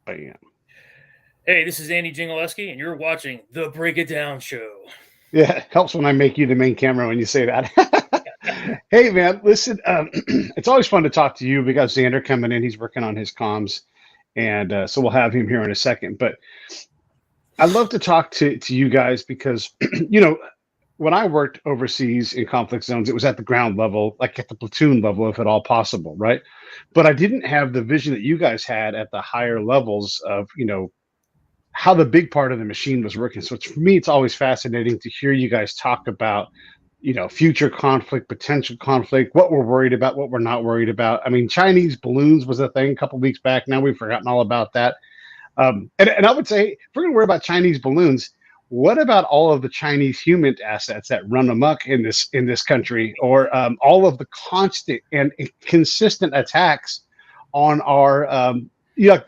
Bam. Hey, this is Andy Dziengeleski, and you're watching The Break It Down Show. Yeah, it helps when I make you the main camera when you say that. Hey, man, listen, it's always fun to talk to you. We got Xander coming in. He's working on his comms, and so we'll have him here in a second. But I'd love to talk to you guys because, when I worked overseas in conflict zones, it was at the ground level, like at the platoon level, if at all possible, right? But I didn't have the vision that you guys had at the higher levels of, how the big part of the machine was working. So for me, it's always fascinating to hear you guys talk about, future conflict, potential conflict, what we're worried about, what we're not worried about. I mean, Chinese balloons was a thing a couple of weeks back. Now we've forgotten all about that. And I would say, if we're going to worry about Chinese balloons, what about all of the Chinese human assets that run amok in this country, or all of the constant and consistent attacks on our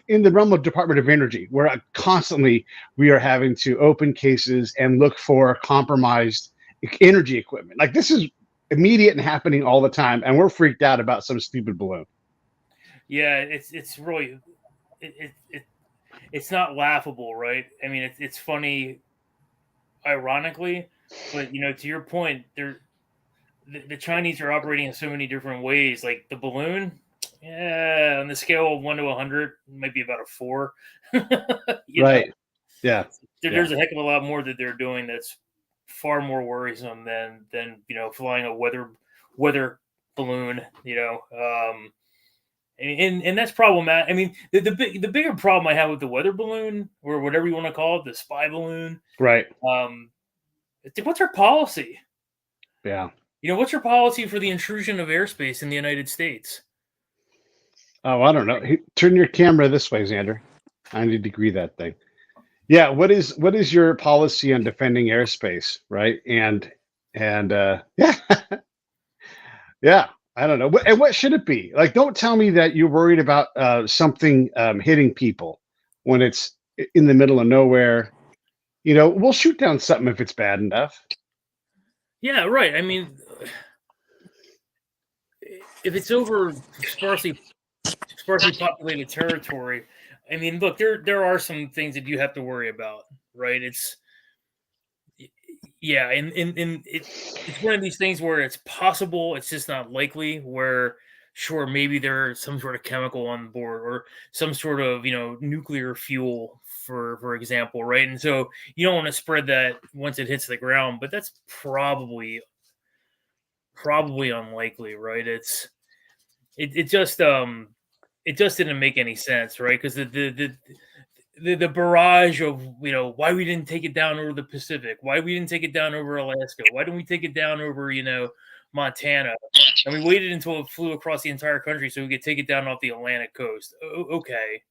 in the realm of Department of Energy, where constantly we are having to open cases and look for compromised energy equipment. Like, this is immediate and happening all the time, and we're freaked out about some stupid balloon. Yeah, it's really it's not laughable, right? I mean, it's funny, ironically, but to your point, the Chinese are operating in so many different ways. Like the balloon, yeah, on the scale of 1 to 100, might be about a 4. Right. Yeah. There's a heck of a lot more that they're doing that's far more worrisome than flying a weather balloon. And that's problematic. I mean, the bigger problem I have with the weather balloon, or whatever you want to call it, the spy balloon, right? What's our policy? Yeah. What's your policy for the intrusion of airspace in the United States? Oh, I don't know. Turn your camera this way, Xander. 90-degree that thing. Yeah. What is your policy on defending airspace, right? And yeah, yeah. I don't know. And what should it be? Like, don't tell me that you're worried about something hitting people when it's in the middle of nowhere. We'll shoot down something if it's bad enough. Yeah, right. I mean, if it's over sparsely populated territory, I mean, look, there are some things that you have to worry about, right? It's one of these things where it's possible, it's just not likely. Where sure, maybe there's some sort of chemical on board, or some sort of nuclear fuel, for example, right? And so you don't want to spread that once it hits the ground, but that's probably unlikely, right? It just didn't make any sense, right? Because the barrage of why we didn't take it down over the Pacific, why we didn't take it down over Alaska, why didn't we take it down over Montana, and we waited until it flew across the entire country so we could take it down off the Atlantic coast. Okay,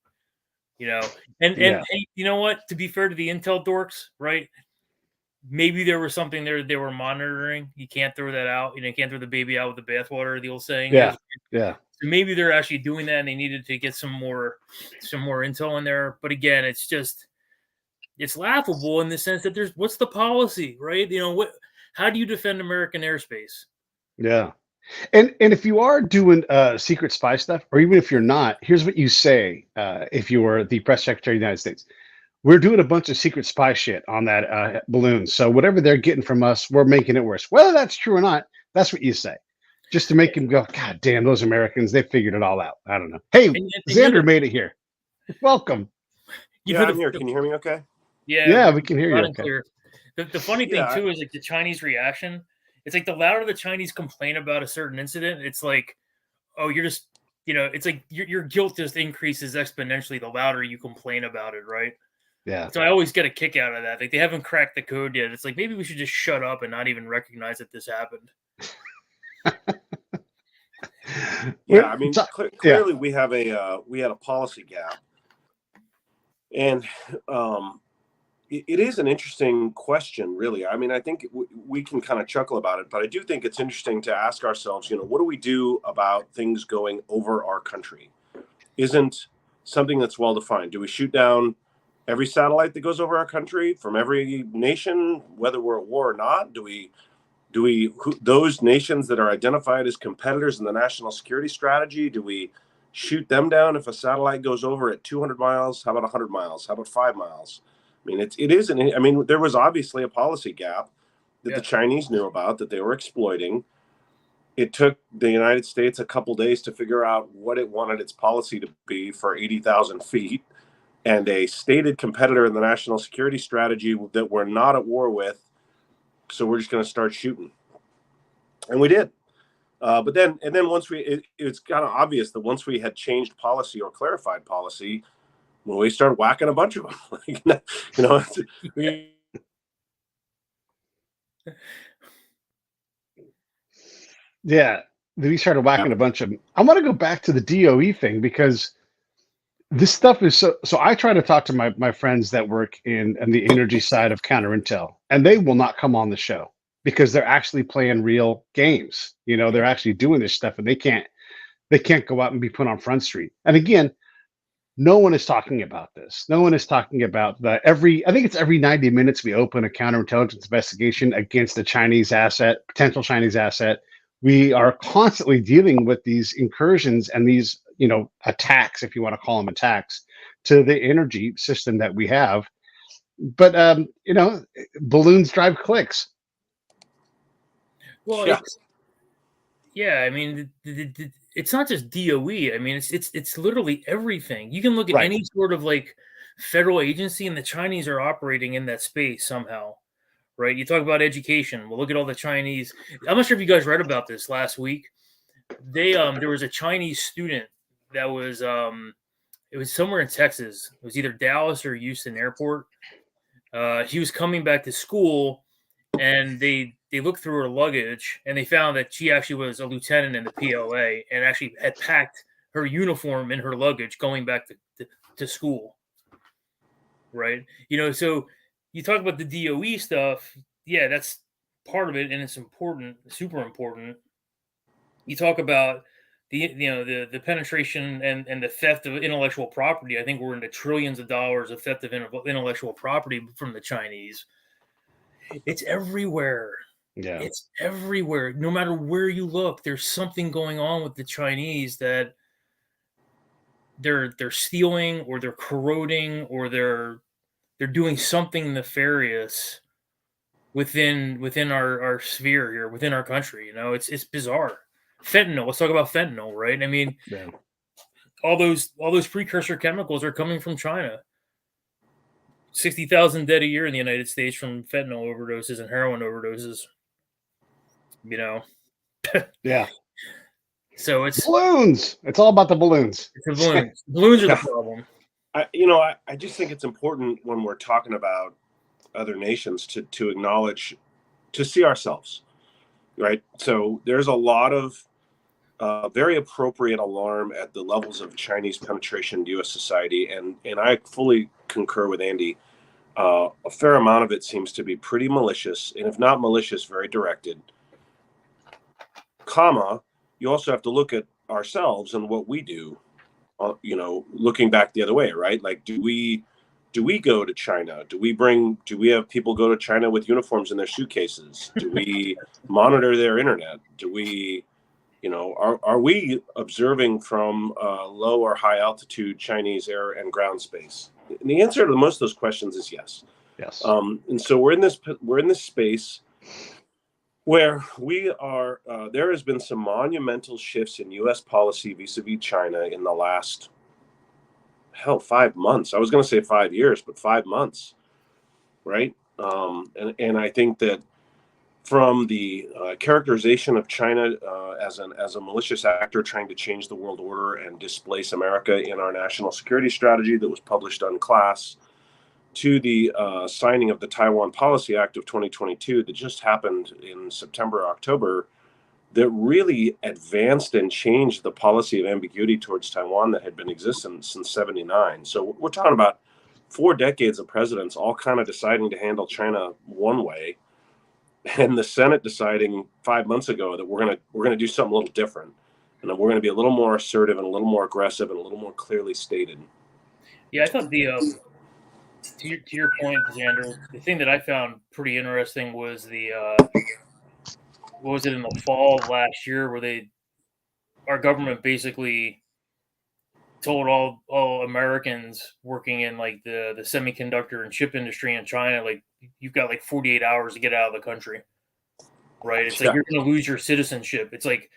and hey, you know what? To be fair to the intel dorks, right? Maybe there was something there they were monitoring. You can't throw that out. You can't throw the baby out with the bathwater, the old saying. Yeah. So maybe they're actually doing that, and they needed to get some more intel in there. But again, it's laughable in the sense that what's the policy, right? How do you defend American airspace? Yeah. And if you are doing secret spy stuff, or even if you're not, here's what you say if you were the press secretary of the United States. We're doing a bunch of secret spy shit on that balloon. So whatever they're getting from us, we're making it worse. Whether that's true or not, that's what you say. Just to make them go, God damn, those Americans, they figured it all out. I don't know. Hey, Xander made it here. Welcome. I'm here. Can you hear me okay? Yeah, we can hear you okay. The funny thing, too, is like the Chinese reaction. It's like the louder the Chinese complain about a certain incident, it's like, oh, you're just, it's like your guilt just increases exponentially the louder you complain about it, right? Yeah. So I always get a kick out of that. Like, they haven't cracked the code yet. It's like, maybe we should just shut up and not even recognize that this happened. I mean, clearly we had a policy gap, and it is an interesting question, really. I mean, I think we can kind of chuckle about it, but I do think it's interesting to ask ourselves, what do we do about things going over our country? Isn't something that's well defined. Do we shoot down every satellite that goes over our country from every nation, whether we're at war or not? Do we those nations that are identified as competitors in the national security strategy, do we shoot them down if a satellite goes over at 200 miles. How about 100 miles? How about 5 miles? I mean, it is an. I mean, there was obviously a policy gap that the Chinese knew about that they were exploiting. It took the United States a couple days to figure out what it wanted its policy to be for 80,000 feet, and a stated competitor in the national security strategy that we're not at war with. So we're just going to start shooting, and we did. But then once it's kind of obvious that once we had changed policy or clarified policy, when we started whacking a bunch of them, you know. Yeah, we started whacking a bunch of them. I want to go back to the DOE thing because this stuff is so. So I try to talk to my friends that work in the energy side of counter intel, and they will not come on the show because they're actually playing real games. You know, they're actually doing this stuff, and they can't go out and be put on Front Street. And again, no one is talking about this. No one is talking about I think it's every 90 minutes we open a counterintelligence investigation against a Chinese asset, potential Chinese asset. We are constantly dealing with these incursions and these, you know, attacks, if you want to call them attacks, to the energy system that we have. But you know, balloons drive clicks. Well, yeah. I mean, it's not just DOE. I mean, it's literally everything. You can look at any sort of like federal agency, and the Chinese are operating in that space somehow. Right? You talk about education. Well, look at all the Chinese. I'm not sure if you guys read about this last week. There was a Chinese student that was it was somewhere in Texas. It was either Dallas or Houston Airport. He was coming back to school, and they looked through her luggage, and they found that she actually was a lieutenant in the PLA and actually had packed her uniform in her luggage going back to school. Right? You know, so you talk about the DOE stuff. Yeah, that's part of it, and it's important, super important. You talk about the penetration and the theft of intellectual property. I think we're into trillions of dollars of theft of intellectual property from the Chinese. It's everywhere. Yeah, it's everywhere. No matter where you look, there's something going on with the Chinese that they're stealing, or they're corroding, or they're doing something nefarious within our sphere here, within our country. You know, it's bizarre. Fentanyl. Let's talk about fentanyl, right? I mean, all those precursor chemicals are coming from China. 60,000 dead a year in the United States from fentanyl overdoses and heroin overdoses. You know. Yeah. So it's balloons. It's all about the balloons. It's the balloons. Balloons are the problem. I just think it's important when we're talking about other nations to acknowledge, to see ourselves, right? So there's a lot of very appropriate alarm at the levels of Chinese penetration into U.S. society, and I fully concur with Andy. A fair amount of it seems to be pretty malicious, and if not malicious, very directed. You also have to look at ourselves and what we do. Looking back the other way, right? Like, do we go to China? Do we have people go to China with uniforms in their suitcases? Do we monitor their internet? Do we, are we observing from low or high altitude Chinese air and ground space? And the answer to most of those questions is yes. Yes. And so we're in this space where we are. There has been some monumental shifts in U.S. policy vis-a-vis China in the last 5 months. I was going to say 5 years, but 5 months, right? And I think that from the characterization of China as a malicious actor trying to change the world order and displace America in our national security strategy that was published on Class, to the signing of the Taiwan Policy Act of 2022 that just happened in September, October, that really advanced and changed the policy of ambiguity towards Taiwan that had been existent since '79. So we're talking about 4 decades of presidents all kind of deciding to handle China one way, and the Senate deciding 5 months ago that we're gonna do something a little different, and that we're gonna be a little more assertive and a little more aggressive and a little more clearly stated. Yeah, I thought to your point, Xander, the thing that I found pretty interesting was what was it, in the fall of last year, where our government basically told all Americans working in like the semiconductor and chip industry in China, like you've got like 48 hours to get out of the country, right? It's like you're going to lose your citizenship. It's like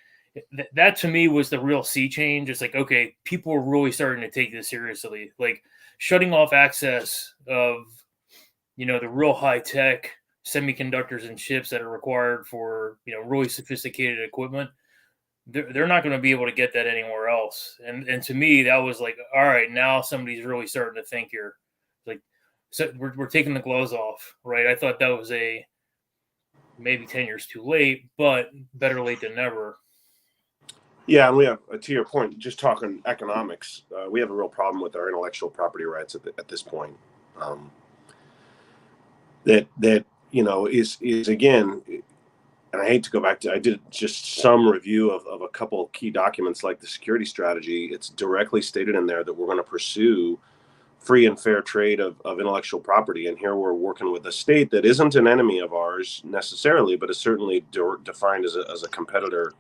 that to me was the real sea change. It's like, okay, people are really starting to take this seriously, like shutting off access of, the real high tech semiconductors and chips that are required for, really sophisticated equipment. They're not going to be able to get that anywhere else. And to me, that was like, all right, now somebody's really starting to think here. Like, so we're taking the gloves off, right? I thought that was maybe 10 years too late, but better late than never. Yeah, and we have, to your point, just talking economics, we have a real problem with our intellectual property rights at this point. That is again. And I hate to go back to, I did just some review of a couple of key documents like the security strategy. It's directly stated in there that we're going to pursue free and fair trade of intellectual property. And here we're working with a state that isn't an enemy of ours necessarily, but is certainly defined as a competitor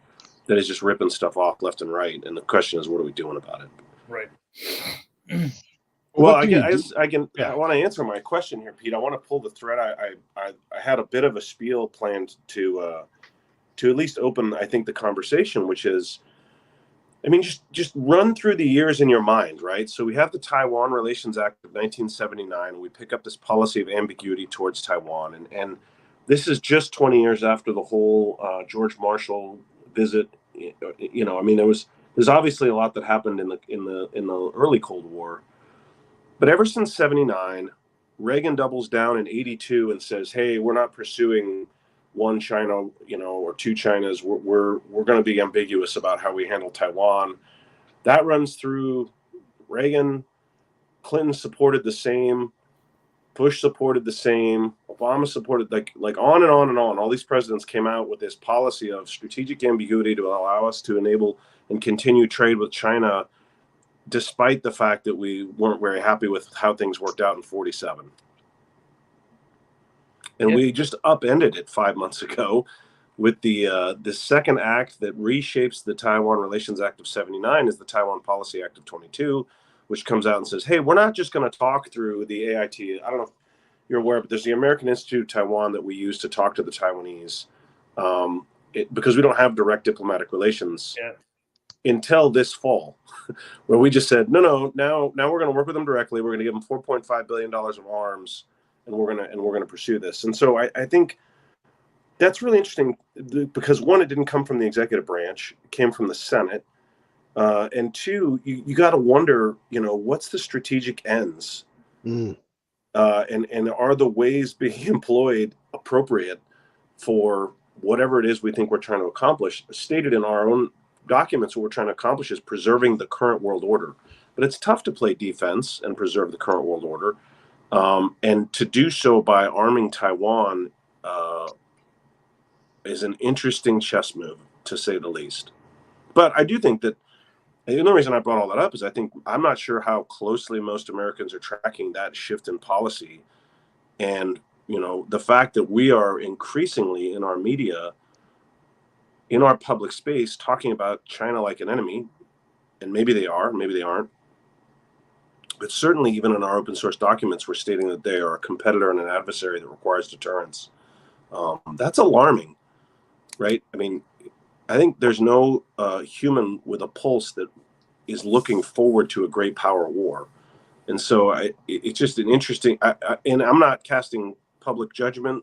that is just ripping stuff off left and right. And the question is, what are we doing about it? Right. Well, I want to answer my question here, Pete. I want to pull the thread. I had a bit of a spiel planned to at least open, I think, the conversation, which is, I mean, just run through the years in your mind, right? So we have the Taiwan Relations Act of 1979. We pick up this policy of ambiguity towards Taiwan, and this is just 20 years after the whole George Marshall visit. I mean, there's obviously a lot that happened in the early Cold War. But ever since 79, Reagan doubles down in 82 and says, hey, we're not pursuing one China, or two Chinas. We're going to be ambiguous about how we handle Taiwan. That runs through Reagan. Clinton supported the same. Bush supported the same. Obama supported, like on and on and on. All these presidents came out with this policy of strategic ambiguity to allow us to enable and continue trade with China, despite the fact that we weren't very happy with how things worked out in 47. And we just upended it 5 months ago with the second act that reshapes the Taiwan Relations Act of 79 is the Taiwan Policy Act of 22, which comes out and says, hey, we're not just going to talk through the AIT. I don't know if you're aware, but there's the American Institute of Taiwan that we use to talk to the Taiwanese because we don't have direct diplomatic relations. Yeah. Until this fall, where we just said, no, now we're going to work with them directly. We're going to give them $4.5 billion of arms, and we're going to pursue this. And so I think that's really interesting because one, it didn't come from the executive branch; it came from the Senate, and two, you got to wonder, what's the strategic ends, and are the ways being employed appropriate for whatever it is we think we're trying to accomplish? Stated in our own documents, what we're trying to accomplish is preserving the current world order. But it's tough to play defense and preserve the current world order. And to do so by arming Taiwan is an interesting chess move, to say the least. But I do think that the only reason I brought all that up is I'm not sure how closely most Americans are tracking that shift in policy. And, the fact that we are increasingly in our media, in our public space, talking about China like an enemy, and maybe they are, maybe they aren't. But certainly even in our open source documents, we're stating that they are a competitor and an adversary that requires deterrence. That's alarming, right? I mean, I think there's no human with a pulse that is looking forward to a great power war. And so it's just an interesting, and I'm not casting public judgment,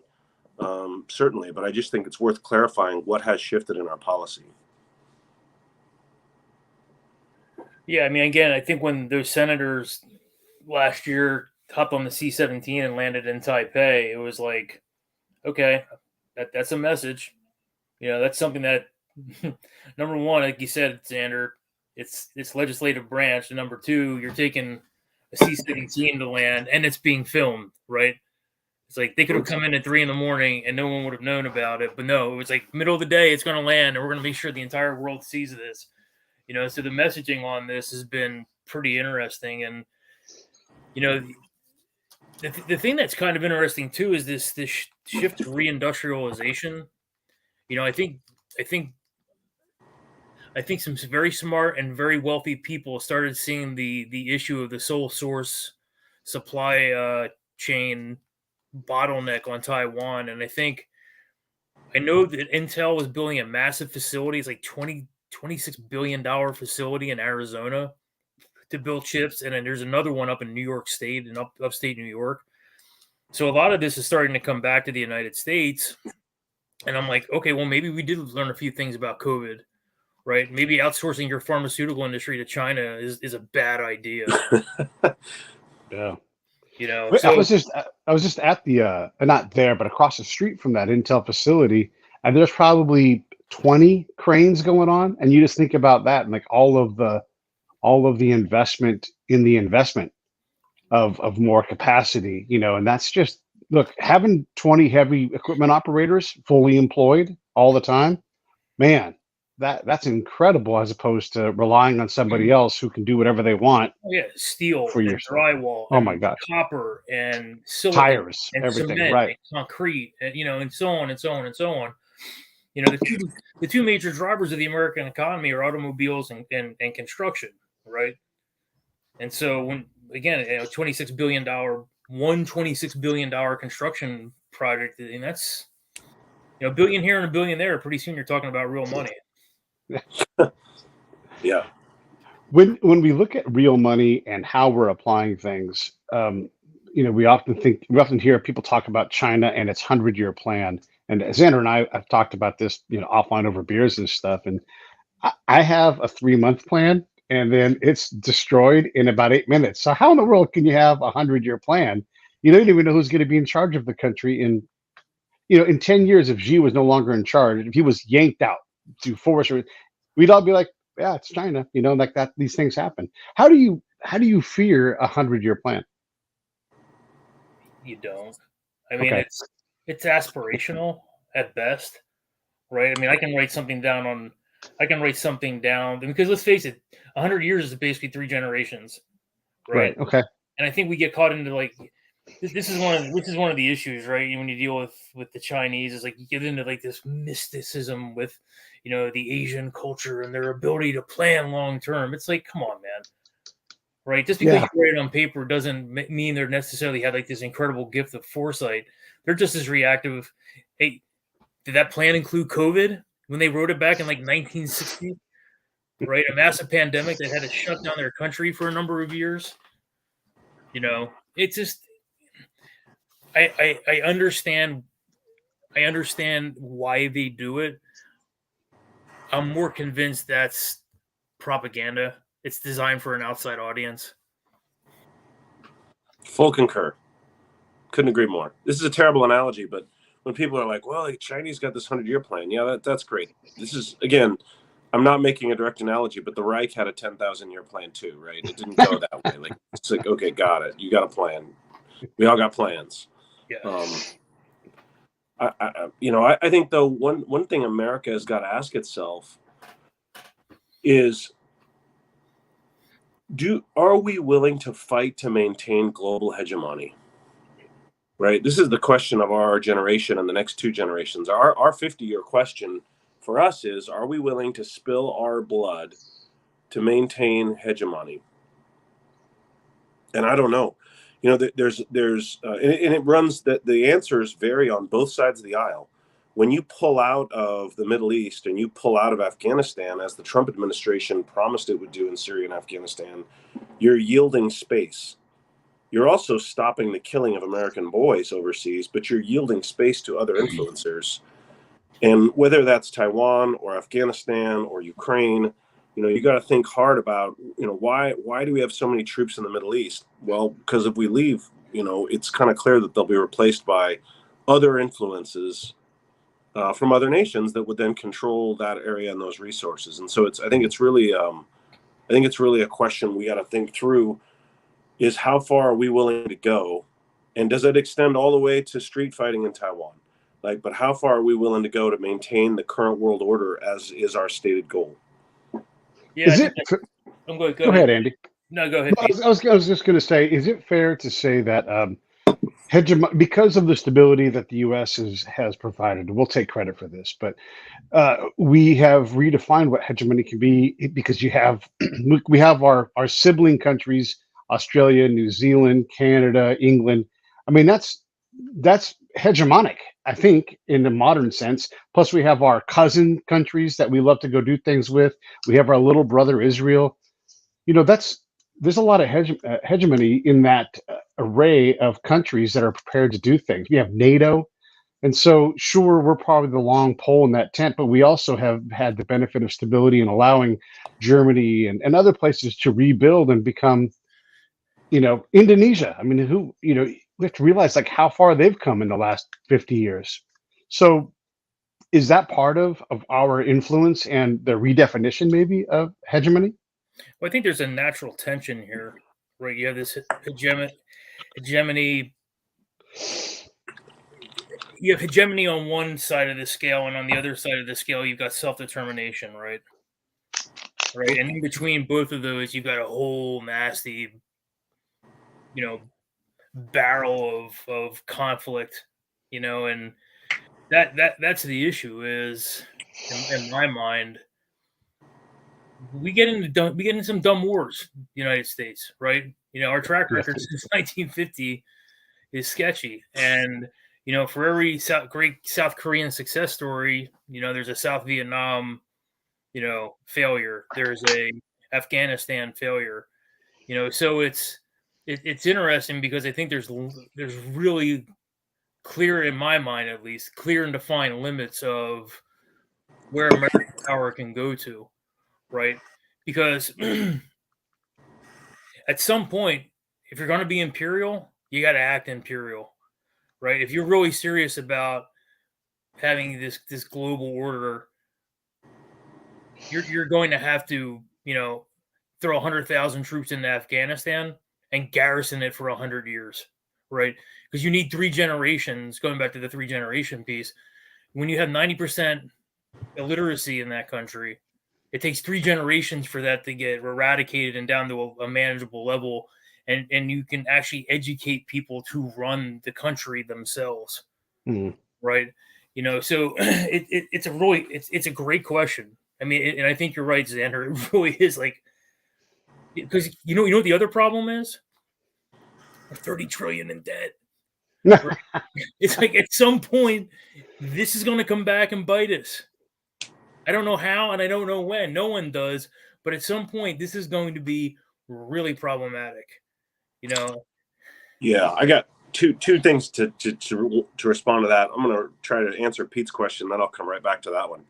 certainly, but I just think it's worth clarifying what has shifted in our policy. Yeah, I mean, again, I think when those senators last year hopped on the C-17 and landed in Taipei, it was like, okay, that's a message. That's something that, number one, like you said, Xander, it's legislative branch. And number two, you're taking a C-17 to land, and it's being filmed, right? It's like they could have come in at 3 a.m. and no one would have known about it. But no, it was like middle of the day, it's going to land, and we're going to make sure the entire world sees this. So the messaging on this has been pretty interesting. And, the thing that's kind of interesting too is this shift to reindustrialization. I think I think some very smart and very wealthy people started seeing the issue of the sole source supply chain bottleneck on Taiwan. And I know that Intel was building a massive facility. It's like $26 billion facility in Arizona to build chips. And then there's another one up in New York State and upstate New York. So a lot of this is starting to come back to the United States. And I'm like, okay, well, maybe we did learn a few things about COVID, right? Maybe outsourcing your pharmaceutical industry to China is a bad idea. Yeah. You know, I was just at the not there, but across the street from that Intel facility, and there's probably 20 cranes going on, and you just think about that and like all of the investment in the investment of more capacity, you know, and that's just look, having 20 heavy equipment operators fully employed all the time, man, that's incredible as opposed to relying on somebody else who can do whatever they want. Oh, yeah, steel for and yourself. drywall. Oh and my gosh. copper and silicon Tires, and everything, cement right? and concrete, and and so on and so on and so on. You know, the two major drivers of the American economy are automobiles and construction, right? And so when again, $26 billion construction project, and that's a billion here and a billion there. Pretty soon you're talking about real money. Yeah. When we look at real money and how we're applying things, we often hear people talk about China and its 100-year plan. And Xander and I have talked about this, offline over beers and stuff. And I have a 3-month plan, and then it's destroyed in about 8 minutes. So how in the world can you have a 100-year plan? You don't even know who's going to be in charge of the country in 10 years. If Xi was no longer in charge, if he was yanked out to force, we'd all be like, yeah, it's China, like that. These things happen. How do you fear a 100-year plan? You don't. I mean, okay. It's aspirational at best, right? I mean, I can write something down because let's face it, 100 years is basically 3 generations, right? Okay. And I think we get caught into like this is one of the issues, right? When you deal with the Chinese, is like you get into like this mysticism with the Asian culture and their ability to plan long term. It's like, come on, man. Right? Just because you write it on paper doesn't mean they necessarily have like this incredible gift of foresight. They're just as reactive. Hey, did that plan include COVID when they wrote it back in like 1960? Right? A massive pandemic that had to shut down their country for a number of years. It's just I understand why they do it. I'm more convinced that's propaganda. It's designed for an outside audience. Full concur. Couldn't agree more. This is a terrible analogy, but when people are like, well, the Chinese got this 100-year plan. Yeah, that's great. This is, again, I'm not making a direct analogy, but the Reich had a 10,000-year plan too, right? It didn't go that way. Like, it's like, okay, got it. You got a plan. We all got plans. Yeah. I think though one thing America has got to ask itself is, are we willing to fight to maintain global hegemony? Right. This is the question of our generation and the next 2 generations. Our 50-year question for us is, are we willing to spill our blood to maintain hegemony? And I don't know. There's and it runs that the answers vary on both sides of the aisle. When you pull out of the Middle East and you pull out of Afghanistan, as the Trump administration promised it would do in Syria and Afghanistan, you're yielding space. You're also stopping the killing of American boys overseas, but you're yielding space to other influencers. And whether that's Taiwan or Afghanistan or Ukraine, you got to think hard about, why do we have so many troops in the Middle East? Well, because if we leave, it's kind of clear that they'll be replaced by other influences from other nations that would then control that area and those resources. And so I think it's really a question we got to think through, is how far are we willing to go? And does it extend all the way to street fighting in Taiwan? But how far are we willing to go to maintain the current world order as is our stated goal? Yeah. Go ahead, Andy. No, go ahead. I was just going to say, is it fair to say that because of the stability that the U.S. has provided. We'll take credit for this, but we have redefined what hegemony can be because you have we have our sibling countries: Australia, New Zealand, Canada, England. I mean, that's hegemonic, I think, in the modern sense. Plus, we have our cousin countries that we love to go do things with. We have our little brother Israel. There's a lot of hegemony in that array of countries that are prepared to do things. We have NATO, and so sure, we're probably the long pole in that tent, but we also have had the benefit of stability and allowing Germany and other places to rebuild and become, Indonesia. I mean, we have to realize like how far they've come in the last 50 years. So is that part of our influence and the redefinition maybe of hegemony? Well, I think there's a natural tension here, right? You have this hegemony. You have hegemony on one side of the scale, and on the other side of the scale, you've got self-determination, right? Right, and in between both of those, you've got a whole nasty, barrel of conflict, and that's the issue. Is in my mind, we get into some dumb wars, United States, right? Our track record since 1950 is sketchy, and for every great South Korean success story, there's a South Vietnam, failure. There's a Afghanistan failure. So it's interesting because I think there's really clear, in my mind at least, clear and defined limits of where American power can go to, right? Because at some point, if you're going to be imperial, you got to act imperial, right? If you're really serious about having this global order, you're going to have to, throw 100,000 troops into Afghanistan and garrison it for 100 years, right? Because you need 3 generations, going back to the 3-generation piece. When you have 90% illiteracy in that country, it takes 3 generations for that to get eradicated and down to a manageable level. And you can actually educate people to run the country themselves, right? So it's a great question. I mean, and I think you're right, Xander. It really is like, because you know what the other problem is? We're 30 trillion in debt. Right? It's like at some point, this is going to come back and bite us. I don't know how, and I don't know when. No one does, but at some point, this is going to be really problematic. Yeah, I got two things to respond to that. I'm going to try to answer Pete's question, then I'll come right back to that one.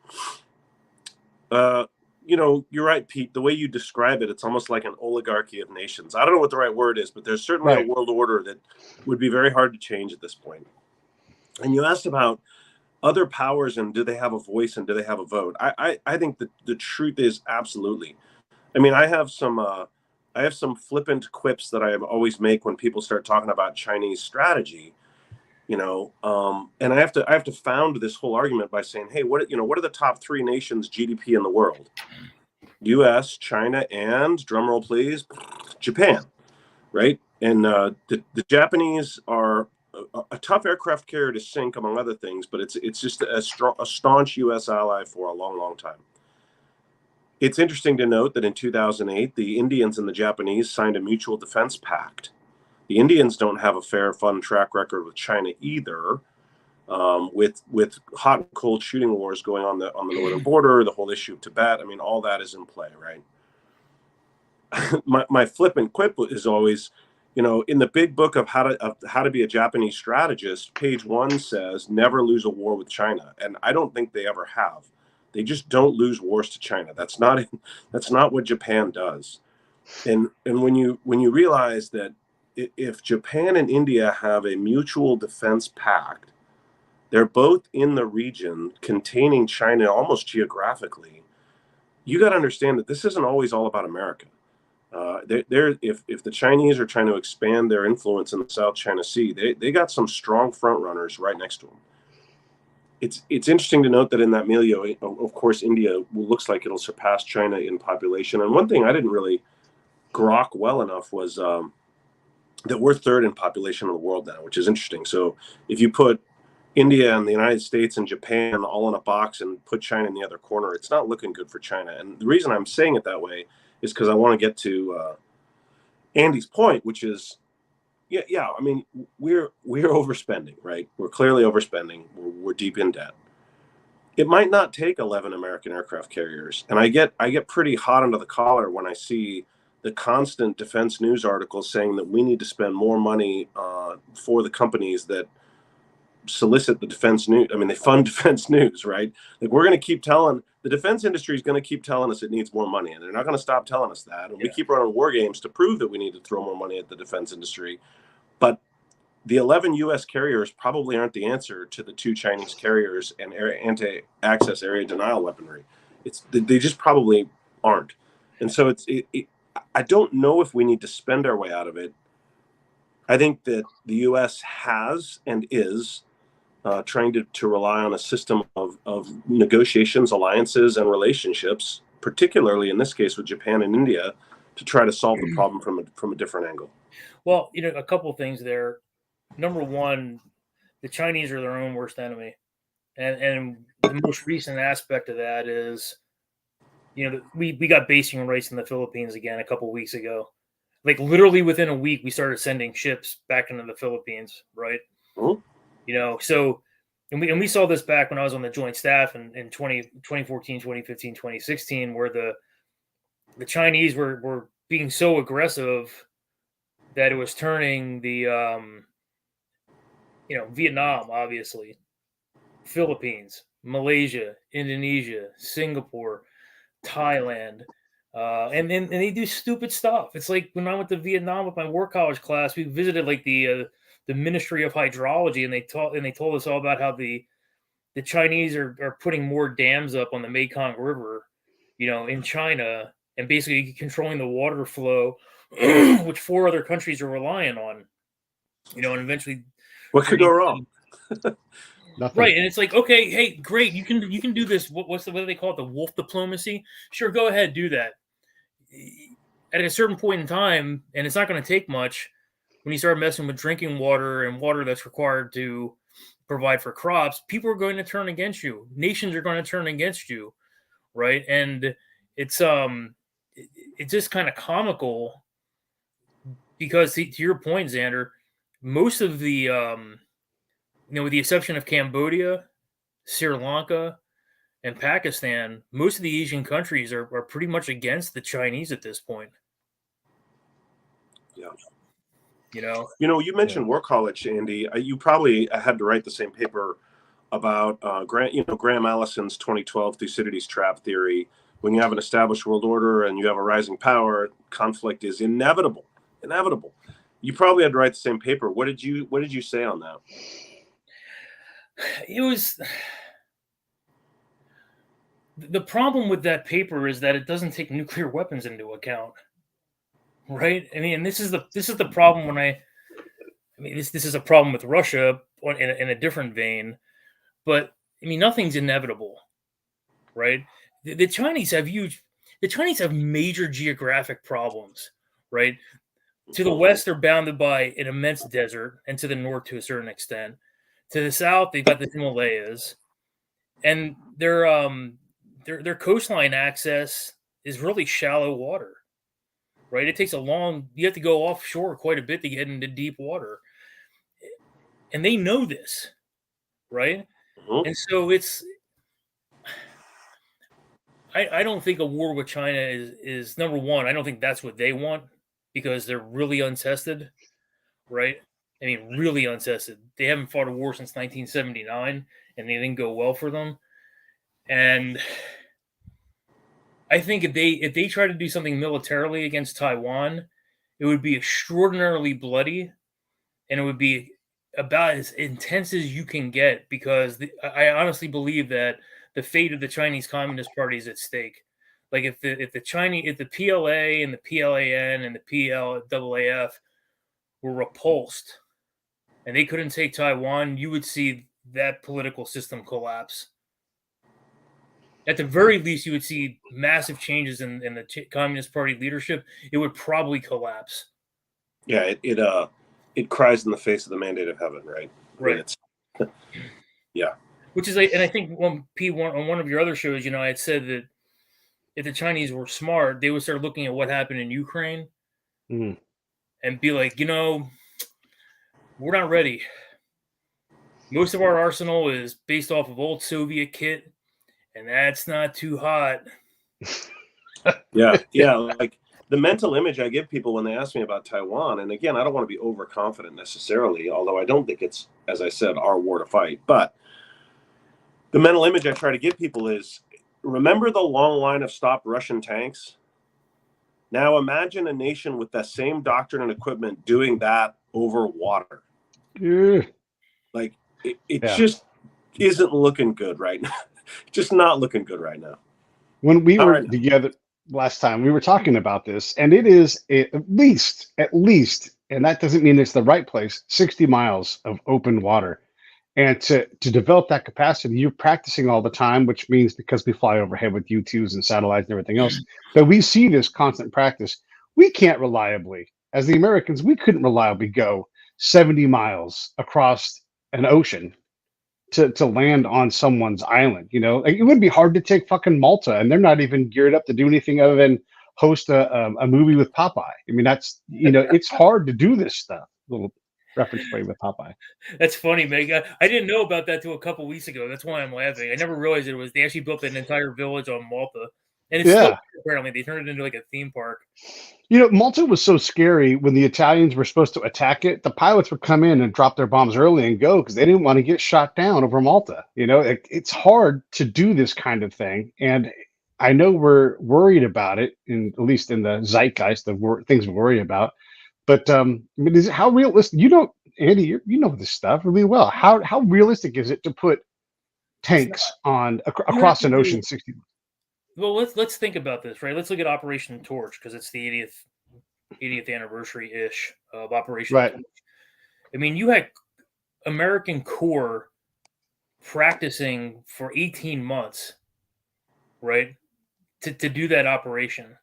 You're right, Pete. The way you describe it, it's almost like an oligarchy of nations. I don't know what the right word is, but there's certainly a world order that would be very hard to change at this point. And you asked about other powers and do they have a voice and do they have a vote? I think that the truth is absolutely. I mean, I have some flippant quips that I always make when people start talking about Chinese strategy. And I have to found this whole argument by saying, hey, what are the top 3 nations GDP in the world? U.S., China, and drumroll please, Japan, right? And the Japanese are a tough aircraft carrier to sink, among other things, but it's just a staunch U.S. ally for a long, long time. It's interesting to note that in 2008, the Indians and the Japanese signed a mutual defense pact. The Indians don't have a fair, fun track record with China either, with hot and cold shooting wars going on the northern border, the whole issue of Tibet. I mean, all that is in play, right? my flippant quip is always, in the big book of how to be a Japanese strategist, page 1 says never lose a war with China, and I don't think they ever have. They just don't lose wars to China. That's not what Japan does. And when you realize that if Japan and India have a mutual defense pact, they're both in the region containing China almost geographically. You got to understand that this isn't always all about America. If the Chinese are trying to expand their influence in the South China Sea, they got some strong front runners right next to them. It's interesting to note that in that milieu, of course, India looks like it'll surpass China in population. And one thing I didn't really grok well enough was that we're third in population in the world now, which is interesting. So if you put India and the United States and Japan all in a box and put China in the other corner, it's not looking good for China. And the reason I'm saying it that way is because I want to get to Andy's point, which is, yeah. I mean, we're overspending, right? We're clearly overspending. We're deep in debt. It might not take 11 American aircraft carriers, and I get pretty hot under the collar when I see the constant defense news articles saying that we need to spend more money for the companies that solicit the defense news. I mean, they fund defense news, right? Like, we're going to keep telling the defense industry is going to keep telling us it needs more money, and they're not going to stop telling us that. And we keep running war games to prove that we need to throw more money at the defense industry. But the 11 U.S. carriers probably aren't the answer to the 2 Chinese carriers and anti-access area denial weaponry. They just probably aren't. And so I don't know if we need to spend our way out of it. I think that the U.S. has and is trying to rely on a system of negotiations, alliances, and relationships, particularly in this case with Japan and India, to try to solve the problem from a different angle. Well, a couple of things there. Number one, the Chinese are their own worst enemy. And the most recent aspect of that is, we got basing rights in the Philippines again a couple of weeks ago. Like, literally within a week, we started sending ships back into the Philippines, right? Mm-hmm. So, and we saw this back when I was on the joint staff in 2014, 2015, 2016, where the Chinese were being so aggressive that it was turning the Vietnam, obviously, Philippines, Malaysia, Indonesia, Singapore, Thailand, and they do stupid stuff. It's like when I went to Vietnam with my war college class, we visited like the Ministry of Hydrology, and they told us all about how the Chinese are putting more dams up on the Mekong River, in China, and basically controlling the water flow, which 4 other countries are relying on, and eventually. What could go wrong? Nothing. Right, and it's like, okay, hey, great, you can do this. What do they call it? The wolf diplomacy? Sure, go ahead, do that. At a certain point in time, and it's not going to take much, when you start messing with drinking water and water that's required to provide for crops, people are going to turn against you. Nations are going to turn against you, right? And it's just kind of comical because, to your point, Xander, most of the with the exception of Cambodia, Sri Lanka, and Pakistan, most of the Asian countries are pretty much against the Chinese at this point. Yeah. You mentioned war college, Andy. You probably had to write the same paper about Graham Allison's 2012 Thucydides trap theory. When you have an established world order and you have a rising power, conflict is inevitable. You probably had to write the same paper. What did you say on that? It was the problem with that paper is that it doesn't take nuclear weapons into account, right? I mean, this is the problem this is a problem with Russia in a different vein, but I mean, nothing's inevitable, right? The Chinese have major geographic problems, right? To the west, they're bounded by an immense desert, and to the north, to a certain extent. To the south, they've got the Himalayas, and their coastline access is really shallow water, right? It takes you have to go offshore quite a bit to get into deep water, and they know this, right? Mm-hmm. And so I don't think a war with China is number one. I don't think that's what they want because they're really untested, right? I mean, really untested. They haven't fought a war since 1979, and they didn't go well for them. And I think if they try to do something militarily against Taiwan, it would be extraordinarily bloody, and it would be about as intense as you can get because I honestly believe that the fate of the Chinese Communist Party is at stake. Like if the PLA and the PLAN and the PLAAF were repulsed and they couldn't take Taiwan, you would see that political system collapse. At the very least, you would see massive changes in the Communist Party leadership. It would probably collapse. Yeah, it cries in the face of the mandate of heaven, right? Right. Yeah. Which is and I think on one of your other shows, I had said that if the Chinese were smart, they would start looking at what happened in Ukraine and be like, we're not ready. Most of our arsenal is based off of old Soviet kit, and that's not too hot. Yeah. Like the mental image I give people when they ask me about Taiwan, and again, I don't want to be overconfident necessarily, although I don't think it's, as I said, our war to fight. But the mental image I try to give people is, remember the long line of stopped Russian tanks? Now imagine a nation with that same doctrine and equipment doing that over water. Like it just isn't looking good right now. Just not looking good right now. When we were together last time, we were talking about this, and it is at least, and that doesn't mean it's the right place, 60 miles of open water. And to develop that capacity, you're practicing all the time, which means because we fly overhead with U-2s and satellites and everything else, but we see this constant practice. We can't reliably, as the Americans, we couldn't reliably go 70 miles across an ocean to land on someone's island. Like, it would be hard to take fucking Malta, and they're not even geared up to do anything other than host a movie with Popeye. I mean, that's, it's hard to do this stuff. Little reference for you with Popeye. That's funny, Meg. I didn't know about that till a couple weeks ago. That's why I'm laughing. I never realized they actually built an entire village on Malta, and it's still, apparently they turned it into like a theme park. Malta was so scary when the Italians were supposed to attack it. The pilots would come in and drop their bombs early and go because they didn't want to get shot down over Malta. It's hard to do this kind of thing, and I know we're worried about it, at least in the zeitgeist of things we worry about. But I mean, how realistic? Andy, you know this stuff really well. How realistic is it to put tanks on across an ocean 60? Well, let's think about this, right? Let's look at Operation Torch because it's the 80th anniversary ish of Operation Torch. I mean, you had American Corps practicing for 18 months, right, to do that operation.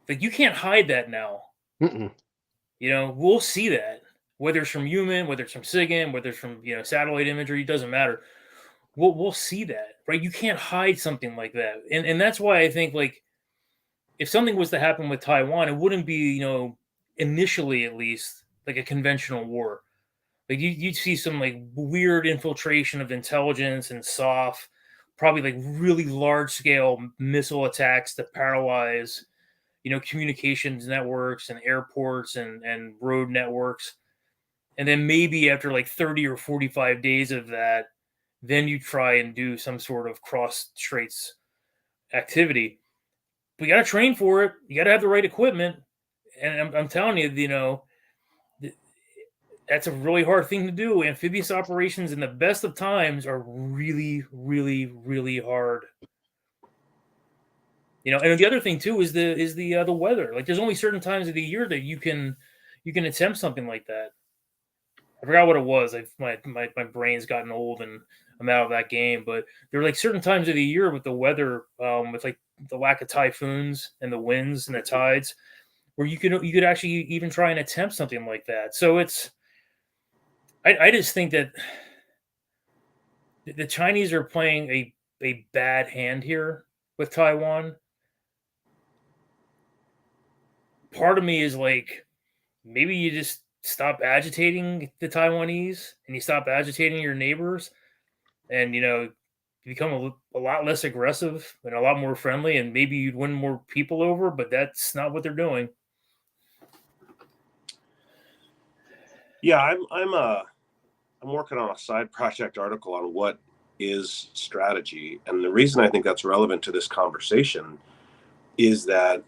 Like, you can't hide that now. We'll see that, whether it's from human, whether it's from SIGINT, whether it's from satellite imagery, it doesn't matter. We'll see that, right? You can't hide something like that, and that's why I think, like, if something was to happen with Taiwan, it wouldn't be initially at least like a conventional war. Like you'd see some like weird infiltration of intelligence and soft, probably like really large scale missile attacks to paralyze communications networks and airports and road networks. And then maybe after like 30 or 45 days of that, then you try and do some sort of cross straits activity. But you got to train for it. You got to have the right equipment. And I'm telling you, that's a really hard thing to do. Amphibious operations in the best of times are really, really, really hard. And the other thing too is the weather. Like, there's only certain times of the year that you can attempt something like that. I forgot what it was. My brain's gotten old and I'm out of that game. But there are like certain times of the year with the weather, with like the lack of typhoons and the winds and the tides, where you could actually even try and attempt something like that. So I just think that the Chinese are playing a bad hand here with Taiwan. Part of me is like, maybe you just stop agitating the Taiwanese and you stop agitating your neighbors, and you become a lot less aggressive and a lot more friendly, and maybe you'd win more people over. But that's not what they're doing. Yeah, I'm working on a side project article on what is strategy, and the reason I think that's relevant to this conversation is that,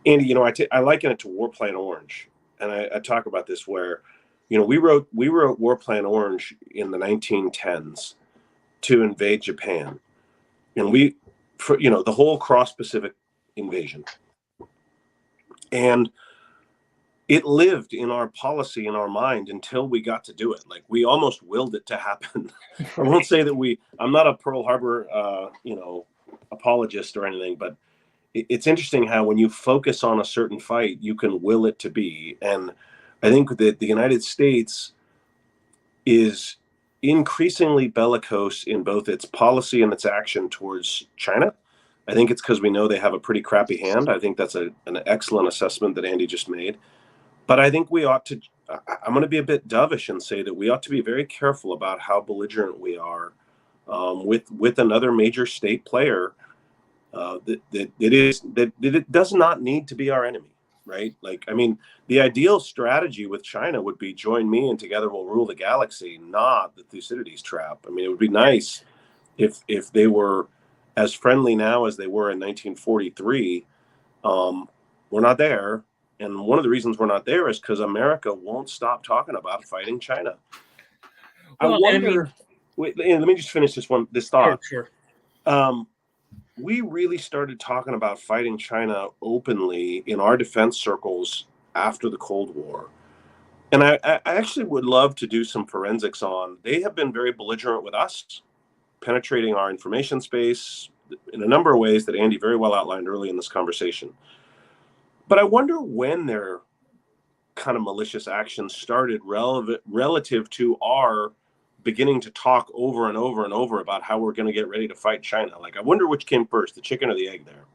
Andy, I liken it to Warplane Orange, and I talk about this where, we wrote Warplane Orange in the 1910s to invade Japan, and the whole cross-Pacific invasion, and it lived in our policy, in our mind, until we got to do it. Like, we almost willed it to happen. I won't say that I'm not a Pearl Harbor, apologist or anything, but it's interesting how when you focus on a certain fight, you can will it to be. And I think that the United States is increasingly bellicose in both its policy and its action towards China. I think it's because we know they have a pretty crappy hand. I think that's an excellent assessment that Andy just made. But I think we ought to, I'm going to be a bit dovish and say that we ought to be very careful about how belligerent we are with another major state player that it does not need to be our enemy, right? Like, I mean, the ideal strategy with China would be join me and together we'll rule the galaxy, not the Thucydides trap. I mean, it would be nice if they were as friendly now as they were in 1943. We're not there. And one of the reasons we're not there is because America won't stop talking about fighting China. Well, I wonder, wait, let me just finish this thought. Sure. We really started talking about fighting China openly in our defense circles after the Cold War. And I actually would love to do some forensics on. They have been very belligerent with us, penetrating our information space in a number of ways that Andy very well outlined early in this conversation. But I wonder when their kind of malicious actions started relative to our beginning to talk over and over and over about how we're going to get ready to fight China. Like, I wonder which came first, the chicken or the egg there.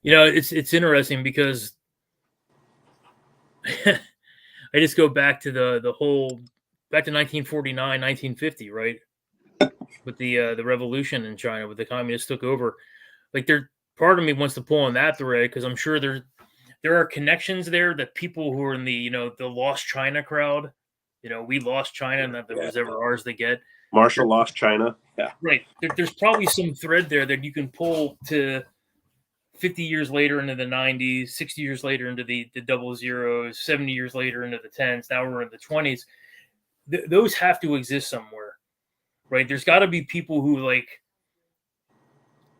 You know, it's interesting because I just go back to the whole, back to 1949, 1950, right? With the revolution in China, with the communists took over. Like, part of me wants to pull on that thread because I'm sure there are connections there that people who are in the lost China crowd, we lost China and that was ever ours to get. Marshall lost China. Yeah. Right. There's probably some thread there that you can pull to 50 years later into the 90s, 60 years later into the double zeros, 70 years later into the 10s. Now we're in the 20s. Those have to exist somewhere, right? There's got to be people who, like,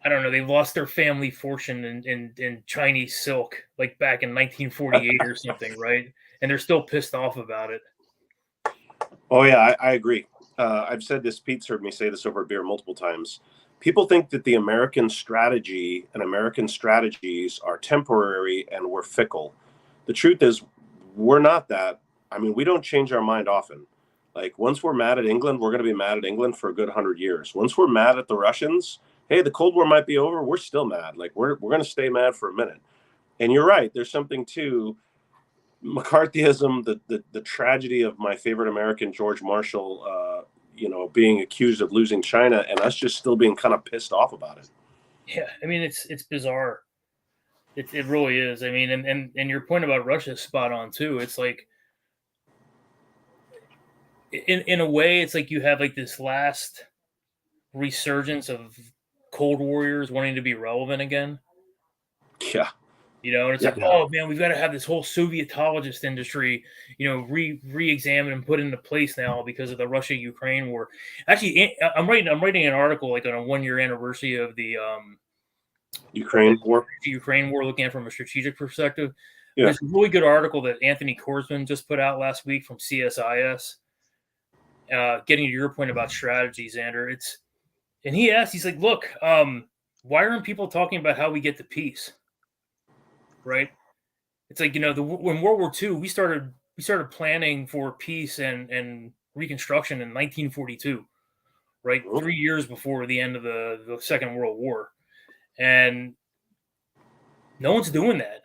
I don't know, they lost their family fortune in Chinese silk, like back in 1948 or something, right? And they're still pissed off about it. Oh, yeah, I agree. I've said this, Pete's heard me say this over a beer multiple times. People think that the American strategy and American strategies are temporary and we're fickle. The truth is, we're not that. I mean, we don't change our mind often. Like, once we're mad at England, we're going to be mad at England for a good 100 years. Once we're mad at the Russians, hey, the Cold War might be over. We're still mad. Like, we're going to stay mad for a minute. And you're right. There's something to McCarthyism, the tragedy of my favorite American, George Marshall, being accused of losing China, and us just still being kind of pissed off about it. Yeah, I mean, it's bizarre. It really is. I mean, and your point about Russia is spot on too. It's like, in a way, it's like you have like this last resurgence of Cold Warriors wanting to be relevant again. Yeah. And it's like, oh man, we've got to have this whole Sovietologist industry, re-examined and put into place now because of the Russia-Ukraine war. Actually, I'm writing an article like on a 1-year anniversary of the Ukraine war, looking at it from a strategic perspective. Yeah. There's a really good article that Anthony Korsman just put out last week from CSIS. Getting to your point about strategy, Xander, and he asked, he's like, look, why aren't people talking about how we get to peace? Right? It's like, when World War II, we started planning for peace and reconstruction in 1942, right? 3 years before the end of the Second World War. And no one's doing that.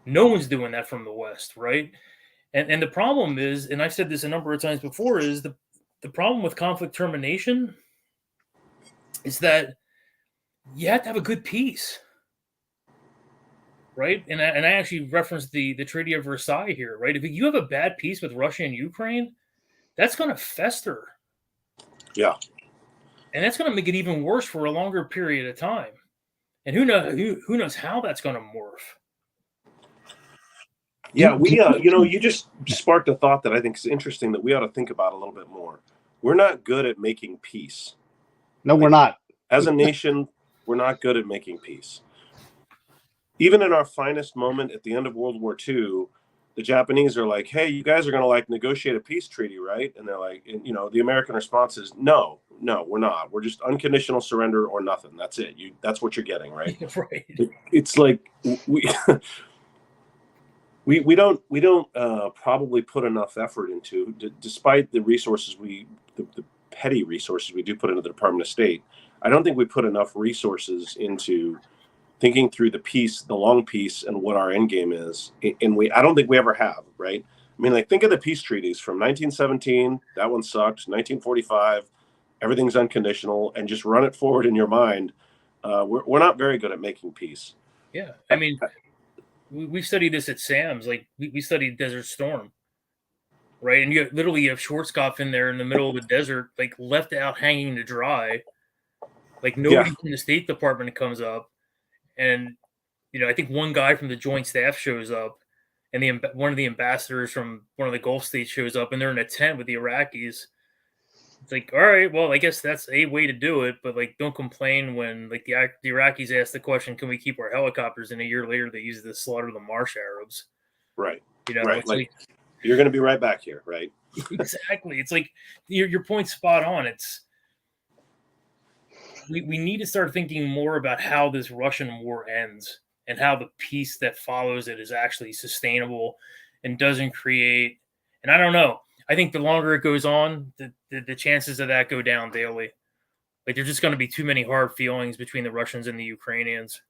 No one's doing that from the West, right? And the problem is, and I've said this a number of times before, is the problem with conflict termination is that you have to have a good peace. Right. And I actually referenced the Treaty of Versailles here. Right. If you have a bad peace with Russia and Ukraine, that's going to fester. Yeah. And that's going to make it even worse for a longer period of time. And who knows how that's going to morph. Yeah. You just sparked a thought that I think is interesting that we ought to think about a little bit more. We're not good at making peace. No, we're not. As a nation, we're not good at making peace. Even in our finest moment at the end of World War II, the Japanese are like, hey, you guys are going to negotiate a peace treaty, right? And they're like, the American response is, no, No, we're not. We're just unconditional surrender or nothing. That's it. That's what you're getting, right? Right. It's like we we don't probably put enough effort into, despite the resources the petty resources we do put into the Department of State. I don't think we put enough resources into thinking through the long piece and what our end game is. And I don't think we ever have, right? I mean, like, think of the peace treaties from 1917. That one sucked. 1945, everything's unconditional, and just run it forward in your mind. We're not very good at making peace. Yeah, I mean, we studied this at SAMS. Like, we studied Desert Storm, right? And you have Schwarzkopf in there in the middle of the desert, like, left out hanging to dry. Like, nobody from the State Department comes up, and I think one guy from the Joint Staff shows up, and one of the ambassadors from one of the Gulf states shows up, and they're in a tent with the Iraqis. It's like, all right, well, I guess that's a way to do it, but, like, don't complain when, like, the Iraqis ask the question, can we keep our helicopters? And a year later, they use to slaughter the marsh Arabs. Right. Right. It's like you're going to be right back here, right? Exactly. It's like your point's spot on. It's we need to start thinking more about how this Russian war ends and how the peace that follows it is actually sustainable and doesn't create. And I don't know. I think the longer it goes on, the chances of that go down daily. Like, there's just going to be too many hard feelings between the Russians and the Ukrainians.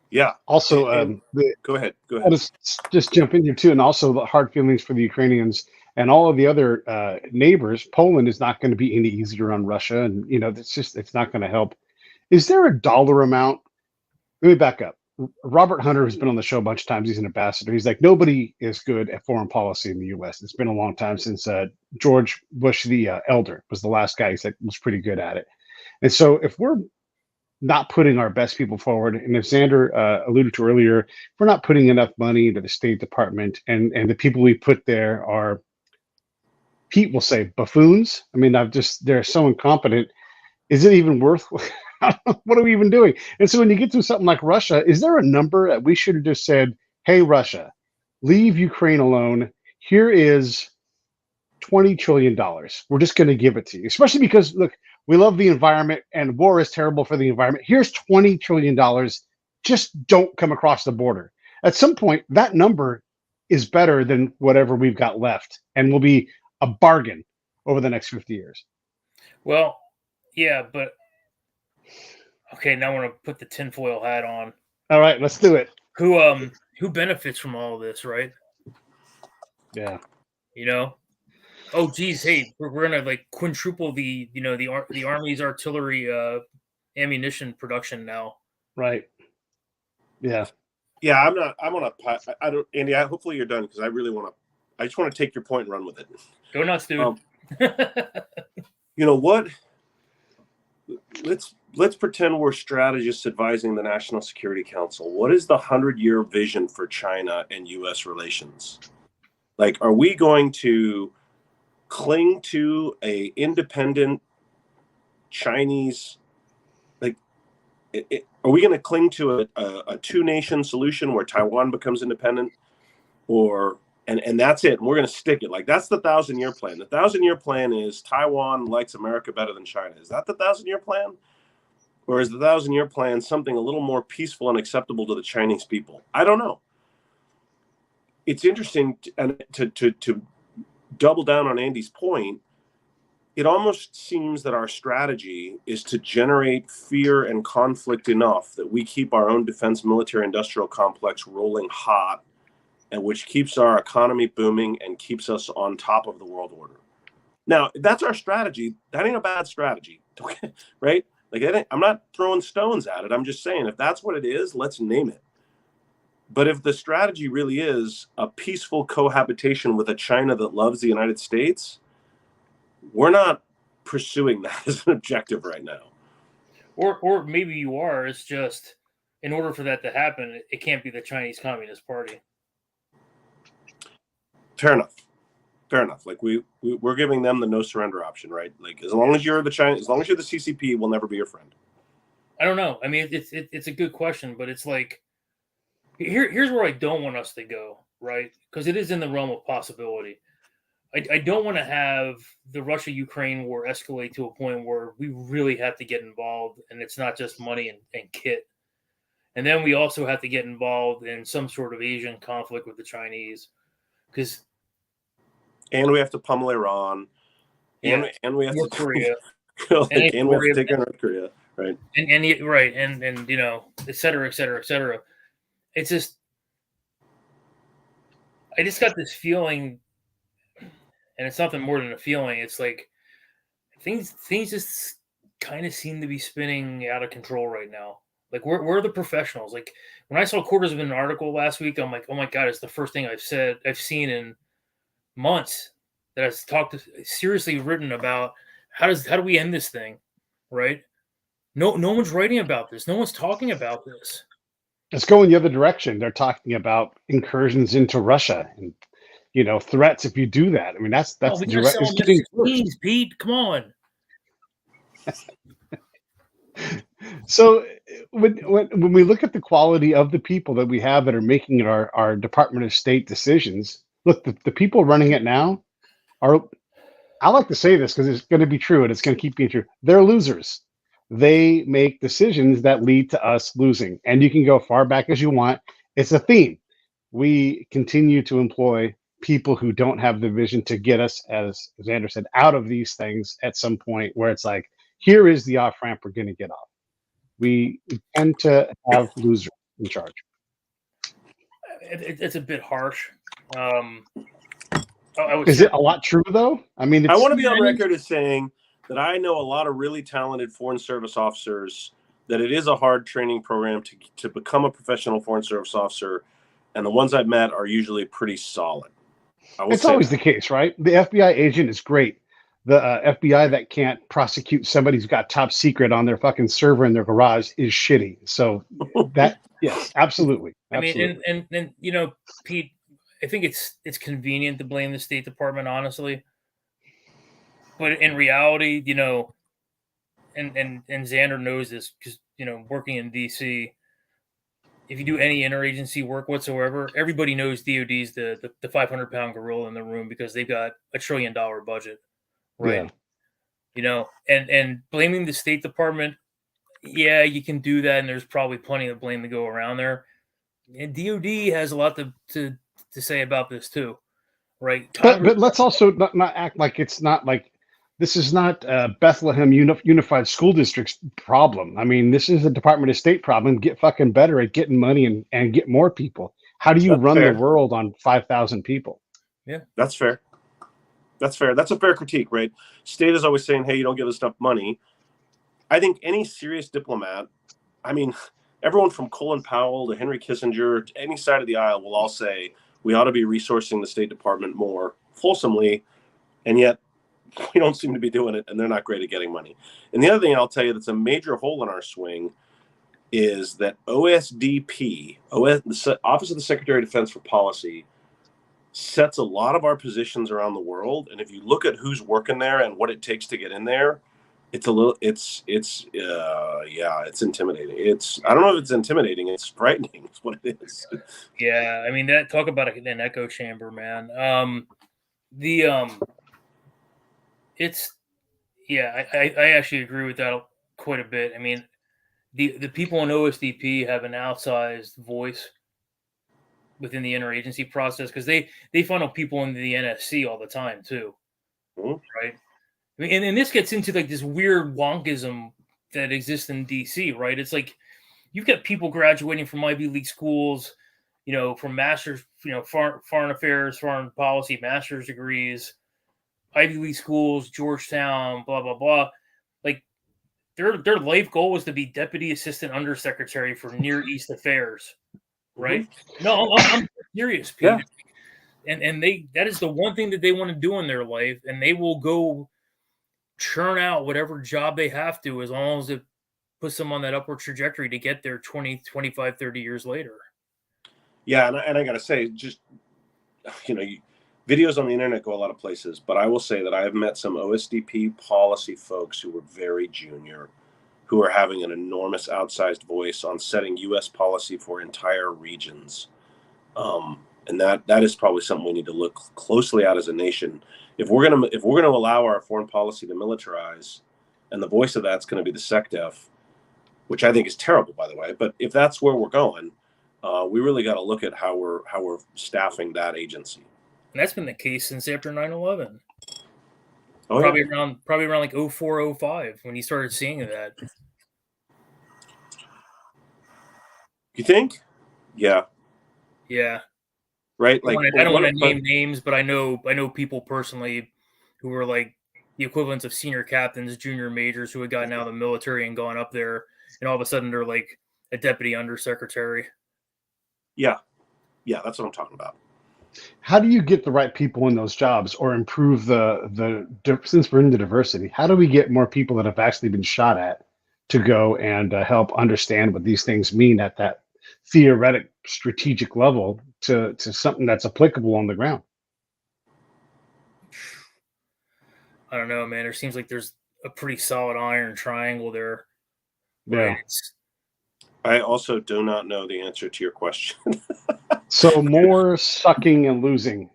Yeah. Also, go ahead. I'll just jump in here too, and also the hard feelings for the Ukrainians and all of the other neighbors. Poland is not going to be any easier on Russia, and it's not going to help. Is there a dollar amount? Let me back up. Robert Hunter has been on the show a bunch of times. He's an ambassador. He's like, nobody is good at foreign policy in the U.S. It's been a long time since George Bush the elder was the last guy. He said was pretty good at it. And so if we're not putting our best people forward, and as Xander alluded to earlier, if we're not putting enough money into the State Department, and the people we put there are, Pete will say, buffoons. I mean, they're so incompetent. Is it even worth? What are we even doing? And so when you get to something like Russia, is there a number that we should have just said, hey, Russia, leave Ukraine alone. Here is $20 trillion. We're just going to give it to you, especially because, look, we love the environment and war is terrible for the environment. Here's $20 trillion. Just don't come across the border. At some point, that number is better than whatever we've got left and will be a bargain over the next 50 years. Well, yeah, but okay, now I want to put the tinfoil hat on. All right, let's do it. Who benefits from all of this, right? Yeah. Oh, geez, hey, we're gonna, like, quintuple the Army's artillery ammunition production now. Right. Yeah. Yeah, I don't, Andy. Hopefully you're done, because I just want to take your point and run with it. Go nuts, dude. You know what? Let's pretend we're strategists advising the National Security Council. What is the 100-year vision for China and U.S. relations? Like, are we going to cling to a independent Chinese, like, are we going to cling to a two-nation solution where Taiwan becomes independent, and that's it, and we're going to stick it? Like, that's the 1,000-year plan. The 1,000-year plan is Taiwan likes America better than China. Is that the 1,000-year plan? Or is the 1,000-year plan something a little more peaceful and acceptable to the Chinese people? I don't know. It's interesting to double down on Andy's point. It almost seems that our strategy is to generate fear and conflict enough that we keep our own defense military industrial complex rolling hot, and which keeps our economy booming and keeps us on top of the world order. Now, if that's our strategy, that ain't a bad strategy, right? Like, I'm not throwing stones at it. I'm just saying, if that's what it is, let's name it. But if the strategy really is a peaceful cohabitation with a China that loves the United States, we're not pursuing that as an objective right now. Or maybe you are. It's just, in order for that to happen, it can't be the Chinese Communist Party. Fair enough. Like, we're giving them the no surrender option, right? Like, as long as you're the CCP, we'll never be your friend. I don't know. I mean, it's a good question, but it's like, here's where I don't want us to go, right? Because it is in the realm of possibility. I don't want to have the Russia-Ukraine war escalate to a point where we really have to get involved, and it's not just money and kit. And then we also have to get involved in some sort of Asian conflict with the Chinese, and we have to pummel Iran, and we have North to Korea, and we have to take on North Korea, right? And et cetera, et cetera, et cetera. It's just, I just got this feeling, and it's nothing more than a feeling. It's like things just kind of seem to be spinning out of control right now. Like, where are the professionals? Like, when I saw Quarters of an article last week, I'm like, oh my God, it's the first thing I've seen in months that I've seriously written about how do we end this thing, right? No one's writing about this. No one's talking about this. It's going the other direction. They're talking about incursions into Russia and, threats if you do that. I mean, that's direct. Please, Pete, come on. So when we look at the quality of the people that we have that are making our Department of State decisions, look, the people running it now are, I like to say this because it's going to be true and it's going to keep being true. They're losers. They make decisions that lead to us losing. And you can go far back as you want. It's a theme. We continue to employ people who don't have the vision to get us, as Xander said, out of these things at some point where it's like, here is the off ramp we're going to get off. We tend to have losers in charge. It's a bit harsh. Is it a lot true, though? I mean, I want to be on record as saying that I know a lot of really talented Foreign Service officers, that it is a hard training program to become a professional Foreign Service officer, and the ones I've met are usually pretty solid. It's always the case, right? The FBI agent is great. The FBI that can't prosecute somebody who's got top secret on their fucking server in their garage is shitty. So that, yes, absolutely. I mean, and Pete, I think it's convenient to blame the State Department, honestly. But in reality, and Xander knows this because, working in DC, if you do any interagency work whatsoever, everybody knows DOD's the 500-pound gorilla in the room because they've got $1 trillion budget, right? Yeah. And blaming the State Department, yeah, you can do that, and there's probably plenty of blame to go around there. And DOD has a lot to say about this too, right? But let's also not act like it's not like this is not Bethlehem Unified School District's problem. I mean, this is a Department of State problem. Get fucking better at getting money and get more people. How do you run the world on 5,000 people? Yeah, that's fair. That's fair. That's a fair critique, right? State is always saying, hey, you don't give us enough money. I think any serious diplomat, I mean, everyone from Colin Powell to Henry Kissinger to any side of the aisle will all say we ought to be resourcing the State Department more fulsomely, and yet we don't seem to be doing it, and they're not great at getting money. And the other thing I'll tell you that's a major hole in our swing is that OSDP, the Office of the Secretary of Defense for Policy, sets a lot of our positions around the world. And if you look at who's working there and what it takes to get in there, it's intimidating. I don't know if it's intimidating. It's frightening. It's what it is. Yeah. I mean, talk about an echo chamber, man. I actually agree with that quite a bit. I mean, the people in OSDP have an outsized voice within the interagency process because they funnel people into the NSC all the time too, right? I mean, and this gets into like this weird wonkism that exists in DC, right? It's like you've got people graduating from Ivy League schools, from masters, foreign affairs, foreign policy, master's degrees, Ivy League schools, Georgetown, blah blah blah. Like their life goal was to be deputy assistant undersecretary for Near East affairs, right? No, I'm serious, Pete. Yeah. And that is the one thing that they want to do in their life, and they will go churn out whatever job they have to as long as it puts them on that upward trajectory to get there 20, 25, 30 years later. Yeah, and I got to say, just, videos on the internet go a lot of places, but I will say that I have met some OSDP policy folks who were very junior, who are having an enormous outsized voice on setting U.S. policy for entire regions. And that is probably something we need to look closely at as a nation. If we're gonna allow our foreign policy to militarize, and the voice of that's going to be the SecDef, which I think is terrible, by the way. But if that's where we're going, we really got to look at how we're staffing that agency. And that's been the case since after 9/11. Oh, probably around like 04, 05 when you started seeing that. You think? Yeah. Yeah. Right. Like I don't want to name names, but I know people personally who were like the equivalents of senior captains, junior majors who had gotten out of the military and gone up there, and all of a sudden they're like a deputy undersecretary. Yeah. Yeah, that's what I'm talking about. How do you get the right people in those jobs, or improve the since we're into diversity, how do we get more people that have actually been shot at to go and help understand what these things mean at that theoretic strategic level to something that's applicable on the ground? I don't know, man. There seems like there's a pretty solid iron triangle there. Yeah. Right? I also do not know the answer to your question. So more sucking and losing.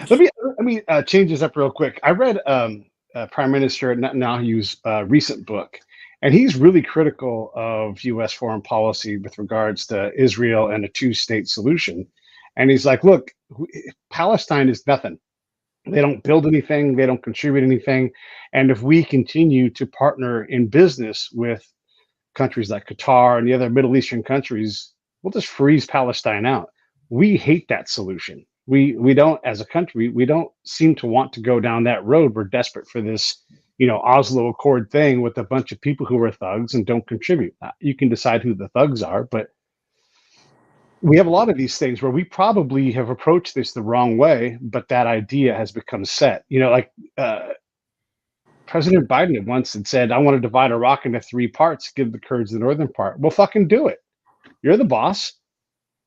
Let me change this up real quick. I read Prime Minister Netanyahu's recent book, and he's really critical of U.S. foreign policy with regards to Israel and a two-state solution. And he's like, look, Palestine is nothing. They don't build anything. They don't contribute anything. And if we continue to partner in business with countries like Qatar and the other Middle Eastern countries, we'll just freeze Palestine out. We hate that solution. We don't, as a country, we don't seem to want to go down that road. We're desperate for this, Oslo Accord thing with a bunch of people who are thugs and don't contribute. You can decide who the thugs are, but we have a lot of these things where we probably have approached this the wrong way, but that idea has become set. President Biden had once said, I want to divide Iraq into 3 parts, give the Kurds the northern part. Well, fucking do it. You're the boss.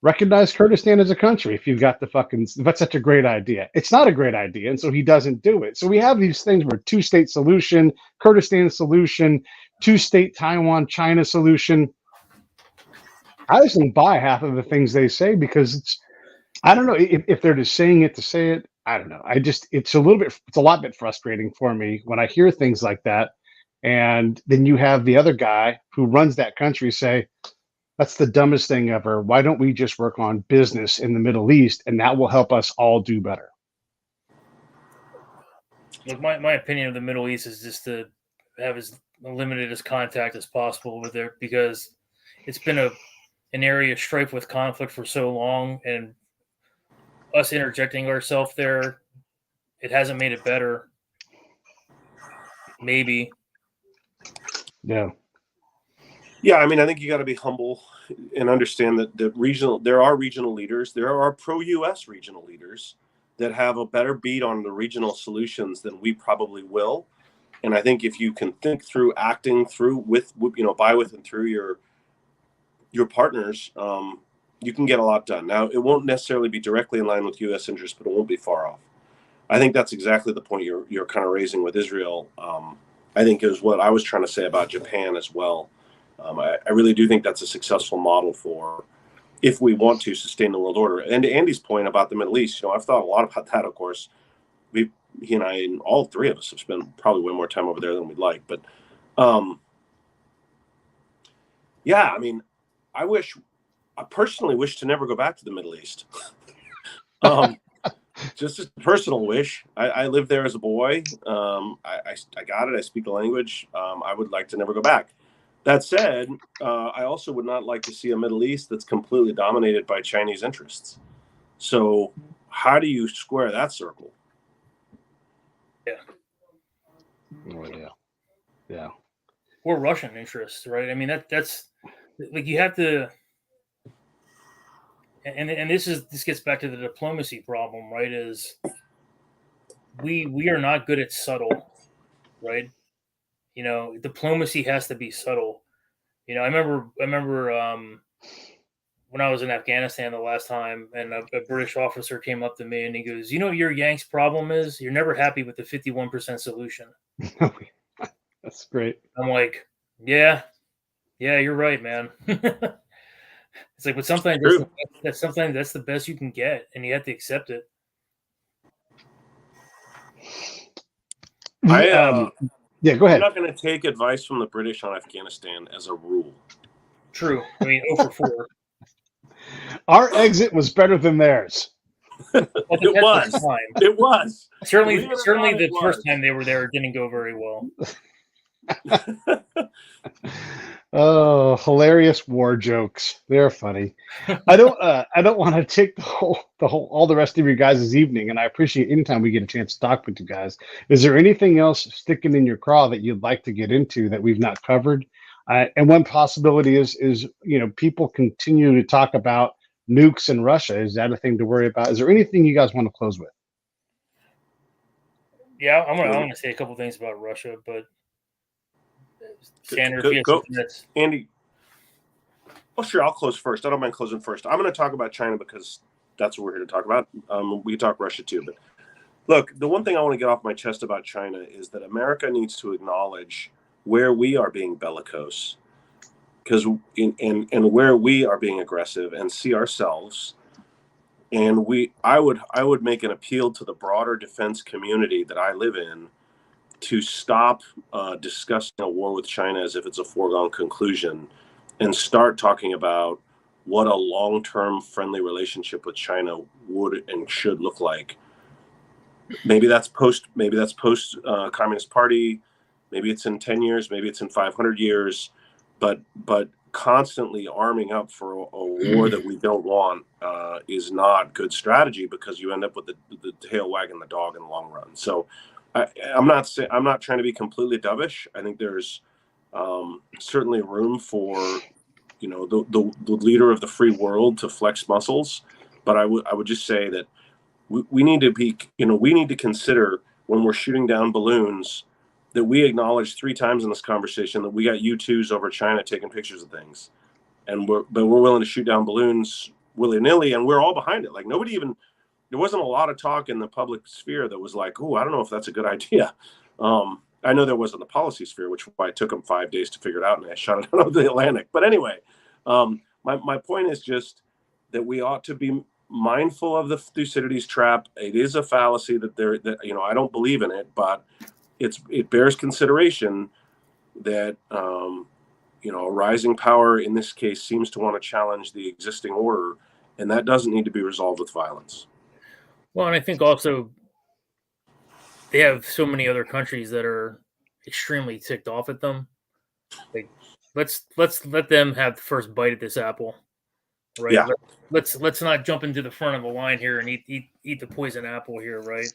Recognize Kurdistan as a country if you've got that's such a great idea. It's not a great idea, and so he doesn't do it. So we have these things where 2-state solution, Kurdistan solution, 2-state Taiwan, China solution. I just don't buy half of the things they say because I don't know if they're just saying it to say it. I don't know. It's a lot bit frustrating for me when I hear things like that. And then you have the other guy who runs that country say, that's the dumbest thing ever. Why don't we just work on business in the Middle East, and that will help us all do better? Look, my opinion of the Middle East is just to have as limited as contact as possible with it, because it's been an area of strife with conflict for so long, and us interjecting ourselves there, it hasn't made it better. Maybe. Yeah. Yeah, I mean, I think you got to be humble and understand that there are regional leaders, there are pro-U.S. regional leaders that have a better beat on the regional solutions than we probably will. And I think if you can think through acting through by with and through your partners, you can get a lot done. Now, it won't necessarily be directly in line with U.S. interests, but it won't be far off. I think that's exactly the point you're kind of raising with Israel. I think is what I was trying to say about Japan as well. I really do think that's a successful model for if we want to sustain the world order. And to Andy's point about the Middle East, I've thought a lot about that, of course. He and I, and all 3 of us have spent probably way more time over there than we'd like. But yeah, I mean, I personally wish to never go back to the Middle East. Just a personal wish. I lived there as a boy. I got it. I speak the language. I would like to never go back. That said, I also would not like to see a Middle East that's completely dominated by Chinese interests. So how do you square that circle? Yeah. Oh, yeah. Yeah. Or Russian interests, right? I mean, that's like you have to, and this gets back to the diplomacy problem, right? Is we are not good at subtle, right? Diplomacy has to be subtle. I remember when I was in Afghanistan the last time, and a British officer came up to me and he goes, "You know what your Yanks' problem is? You're never happy with the 51% solution." That's great. I'm like, yeah, you're right, man. It's like, but sometimes that's the best you can get, and you have to accept it. Yeah, go ahead. I'm not going to take advice from the British on Afghanistan as a rule. True. I mean, 0 for 4. Our exit was better than theirs. Well, it was. It was. Certainly the first time they were there, it didn't go very well. Oh, hilarious war jokes. They're funny. I don't want to take all the rest of your guys' evening, and I appreciate anytime we get a chance to talk with you guys. Is there anything else sticking in your craw that you'd like to get into that we've not covered? And one possibility is people continue to talk about nukes in Russia. Is that a thing to worry about? Is there anything you guys want to close with? Yeah, I'm gonna say a couple things about Russia, but Xander, go, Andy. Well, sure, I'll close first. I don't mind closing first. I'm going to talk about China because that's what we're here to talk about. We can talk Russia too, but look, the one thing I want to get off my chest about China is that America needs to acknowledge where we are being bellicose, because and where we are being aggressive, and see ourselves. And I would make an appeal to the broader defense community that I live in to stop discussing a war with China as if it's a foregone conclusion, and start talking about what a long-term friendly relationship with China would and should look like. Maybe that's post Communist Party. Maybe it's in 10 years. Maybe it's in 500 years. But constantly arming up for a war that we don't want is not good strategy, because you end up with the tail wagging the dog in the long run. So I'm not trying to be completely dovish. I think there's certainly room for the leader of the free world to flex muscles, but I would just say that we need to consider, when we're shooting down balloons, that we acknowledge 3 times in this conversation that we got U-2s over China taking pictures of things, and we're willing to shoot down balloons willy-nilly, and we're all behind it. Like, there wasn't a lot of talk in the public sphere that was like, oh, I don't know if that's a good idea. I know there was in the policy sphere, which why it took them 5 days to figure it out, and they shot it out of the Atlantic. But anyway, my point is just that we ought to be mindful of the Thucydides trap. It is a fallacy that I don't believe in it, but it bears consideration that a rising power in this case seems to want to challenge the existing order, and that doesn't need to be resolved with violence. Well, and I think also they have so many other countries that are extremely ticked off at them. Like, let's let them have the first bite at this apple, right? Yeah. Let's not jump into the front of the line here and eat the poison apple here, right?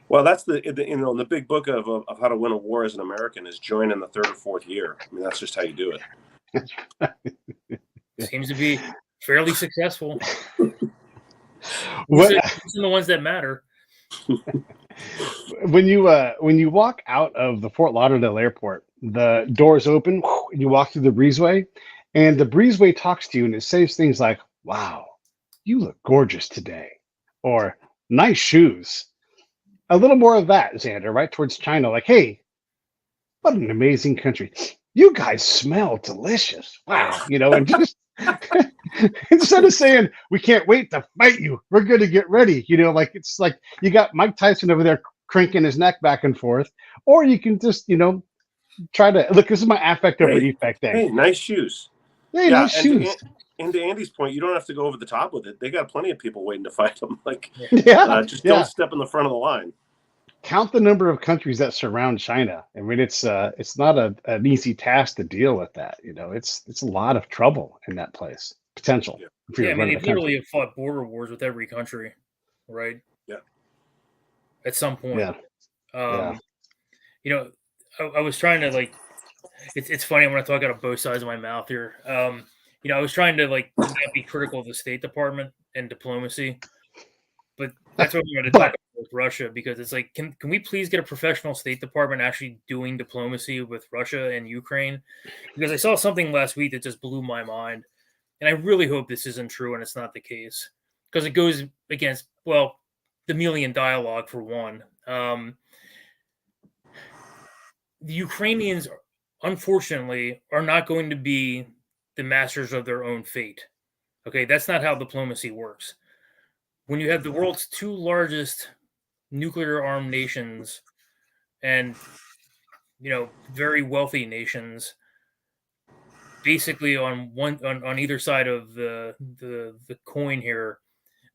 Well, that's the big book of how to win a war as an American is join in the 3rd or 4th year. I mean, that's just how you do it. Seems to be fairly successful. What? These are the ones that matter. When you walk out of the Fort Lauderdale airport, the doors open, and you walk through the breezeway, and the breezeway talks to you, and it says things like, "Wow, you look gorgeous today," or "Nice shoes." A little more of that, Xander, right towards China. Like, "Hey, what an amazing country. You guys smell delicious. Wow," and just instead of saying, "We can't wait to fight you, we're going to get ready," like, it's like you got Mike Tyson over there cranking his neck back and forth, or you can just, try to look. This is my affect over effect thing. Hey, nice shoes. Hey, nice shoes. And to Andy's point, you don't have to go over the top with it. They got plenty of people waiting to fight them. Like, don't step in the front of the line. Count the number of countries that surround China. I mean, it's not an easy task to deal with that. It's a lot of trouble in that place. Potential. Yeah, I mean, they literally have fought border wars with every country, right? Yeah. At some point. Yeah. I was trying to it's funny when I talk out of both sides of my mouth here. I was trying to not be critical of the State Department and diplomacy, but that's what we wanted to talk about with Russia, because it's like, can we please get a professional State Department actually doing diplomacy with Russia and Ukraine? Because I saw something last week that just blew my mind, and I really hope this isn't true and it's not the case, because it goes against the Melian dialogue for one. The Ukrainians, unfortunately, are not going to be the masters of their own fate. Okay, that's not how diplomacy works. When you have the world's two largest nuclear armed nations and, very wealthy nations, basically on either side of the coin here,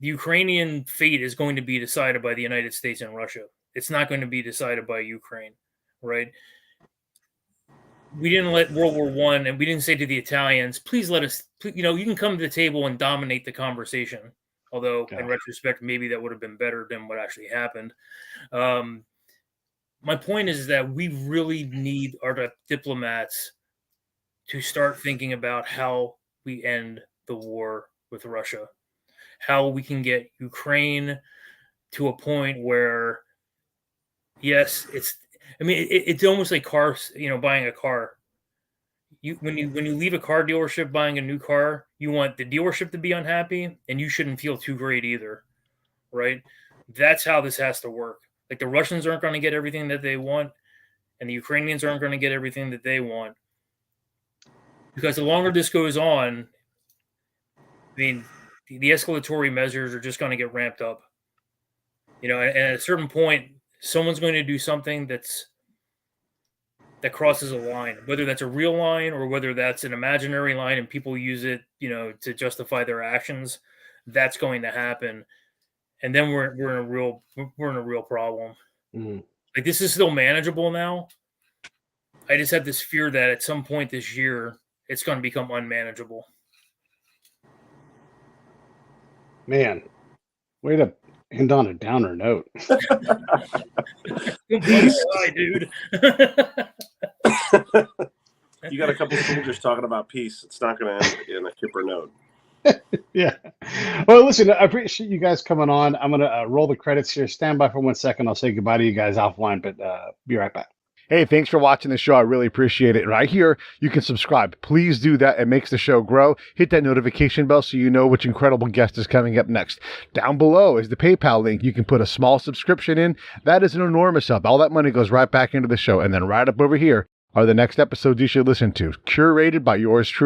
the Ukrainian fate is going to be decided by the United States and Russia. It's not going to be decided by Ukraine, right? We didn't let World War I, and we didn't say to the Italians, please let us, you can come to the table and dominate the conversation. Although, in retrospect, maybe that would have been better than what actually happened. My point is that we really need our diplomats to start thinking about how we end the war with Russia, how we can get Ukraine to a point where, yes, it's almost like cars, buying a car. When you leave a car dealership buying a new car, you want the dealership to be unhappy, and you shouldn't feel too great either, right? That's how this has to work. Like, the Russians aren't going to get everything that they want, and the Ukrainians aren't going to get everything that they want. Because the longer this goes on, the escalatory measures are just going to get ramped up. And at a certain point, someone's going to do something that crosses a line, whether that's a real line or whether that's an imaginary line and people use it, to justify their actions. That's going to happen. And then we're in a real problem. Mm. Like, this is still manageable now. I just have this fear that at some point this year, it's going to become unmanageable. Man, way to end on a downer note. Dude. You got a couple of soldiers talking about peace. It's not going to end in a chipper note. Yeah. Well, listen, I appreciate you guys coming on. I'm going to roll the credits here. Stand by for 1 second. I'll say goodbye to you guys offline, but be right back. Hey, thanks for watching the show. I really appreciate it. Right here, you can subscribe. Please do that. It makes the show grow. Hit that notification bell so you know which incredible guest is coming up next. Down below is the PayPal link. You can put a small subscription in. That is an enormous help. All that money goes right back into the show. And then right up over here are the next episodes you should listen to, curated by yours truly.